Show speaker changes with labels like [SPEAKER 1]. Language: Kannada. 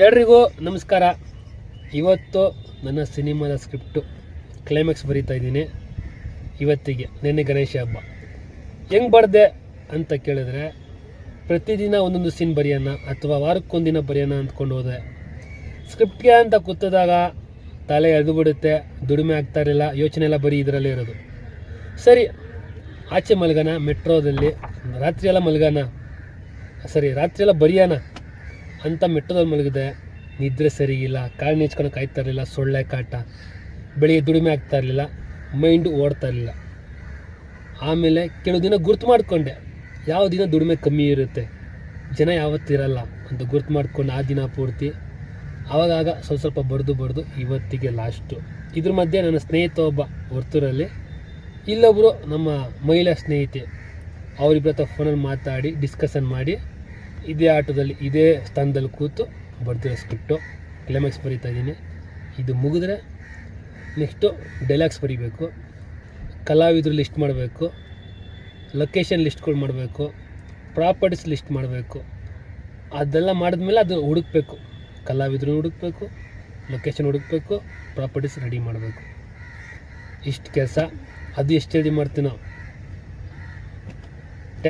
[SPEAKER 1] ಎಲ್ರಿಗೂ ನಮಸ್ಕಾರ. ಇವತ್ತು ನನ್ನ ಸಿನಿಮಾದ ಸ್ಕ್ರಿಪ್ಟು ಕ್ಲೈಮ್ಯಾಕ್ಸ್ ಬರೀತಾ ಇದ್ದೀನಿ. ಇವತ್ತಿಗೆ ನೆನ್ನೆ ಗಣೇಶ ಹಬ್ಬ ಹೆಂಗೆ ಬರೆದೆ ಅಂತ ಕೇಳಿದ್ರೆ, ಪ್ರತಿದಿನ ಒಂದೊಂದು ಸೀನ್ ಬರೆಯೋಣ ಅಥವಾ ವಾರಕ್ಕೊಂದಿನ ಬರೆಯೋಣ ಅಂದ್ಕೊಂಡು ಹೋದೆ. ಸ್ಕ್ರಿಪ್ಟ್ಗೆ ಅಂತ ಕೂತಿದಾಗ ತಲೆ ಎಳೆದು ಬಿಡುತ್ತೆ, ದುಡಿಮೆ ಆಗ್ತಾ ಇರಲಿಲ್ಲ, ಯೋಚನೆ ಎಲ್ಲ ಬರೀ ಇದರಲ್ಲೇ ಇರೋದು. ಸರಿ, ಆಚೆ ಮಲ್ಗೋಣ, ಮೆಟ್ರೋದಲ್ಲಿ ರಾತ್ರಿಯೆಲ್ಲ ಬರೆಯೋಣ ಅಂತ ಮೆಟ್ರೋದಲ್ಲಿ ಮಲಗಿದೆ. ನಿದ್ರೆ ಸರಿಗಿಲ್ಲ, ಕಾಳು ನೆಚ್ಕೊಳಕ್ಕೆ ಆಯ್ತಾ ಇರಲಿಲ್ಲ, ಸೊಳ್ಳೆ ಕಾಟ, ಬೆಳಿಗ್ಗೆ ದುಡಿಮೆ ಆಗ್ತಾ ಇರಲಿಲ್ಲ, ಮೈಂಡು ಓಡ್ತಾ ಇರಲಿಲ್ಲ. ಆಮೇಲೆ ಕೆಲವು ದಿನ ಗುರ್ತು ಮಾಡಿಕೊಂಡೆ, ಯಾವ ದಿನ ದುಡಿಮೆ ಕಮ್ಮಿ ಇರುತ್ತೆ, ಜನ ಯಾವತ್ತಿರಲ್ಲ ಅಂತ ಗುರ್ತು ಮಾಡ್ಕೊಂಡು ಆ ದಿನ ಪೂರ್ತಿ ಆವಾಗ ಸ್ವಲ್ಪ ಬರೆದು ಇವತ್ತಿಗೆ ಲಾಸ್ಟು. ಇದ್ರ ಮಧ್ಯೆ ನನ್ನ ಸ್ನೇಹಿತ ಒಬ್ಬ ಹೊರ್ತೂರಲ್ಲಿ, ಇಲ್ಲೊಬ್ಬರು ನಮ್ಮ ಮಹಿಳಾ ಸ್ನೇಹಿತೆ, ಅವರಿಬ್ಬರ ಹತ್ರ ಫೋನಲ್ಲಿ ಮಾತಾಡಿ ಡಿಸ್ಕಷನ್ ಮಾಡಿ ಇದೇ ಆಟೋದಲ್ಲಿ ಇದೇ ಸ್ಥಾನದಲ್ಲಿ ಕೂತು ಬರ್ತಿರೋ ಸ್ಕ್ರಿಪ್ಟು ಕ್ಲೈಮ್ಯಾಕ್ಸ್ ಬರೀತಾ ಇದ್ದೀನಿ. ಇದು ಮುಗಿದ್ರೆ ನೆಕ್ಸ್ಟು ಡೈಲಾಗ್ಸ್ ಬರೀಬೇಕು, ಕಲಾವಿದರು ಲಿಸ್ಟ್ ಮಾಡಬೇಕು, ಲೊಕೇಶನ್ ಲಿಸ್ಟ್ಗಳು ಮಾಡಬೇಕು, ಪ್ರಾಪರ್ಟೀಸ್ ಲಿಸ್ಟ್ ಮಾಡಬೇಕು. ಅದೆಲ್ಲ ಮಾಡಿದ್ಮೇಲೆ ಅದು ಹುಡುಕಬೇಕು, ಕಲಾವಿದರು ಹುಡುಕಬೇಕು, ಲೊಕೇಶನ್ ಹುಡುಕಬೇಕು, ಪ್ರಾಪರ್ಟೀಸ್ ರೆಡಿ ಮಾಡಬೇಕು. ಇಷ್ಟು ಕೆಲಸ. ಅದು ಎಷ್ಟು ರೆಡಿ ಮಾಡ್ತೀನೋ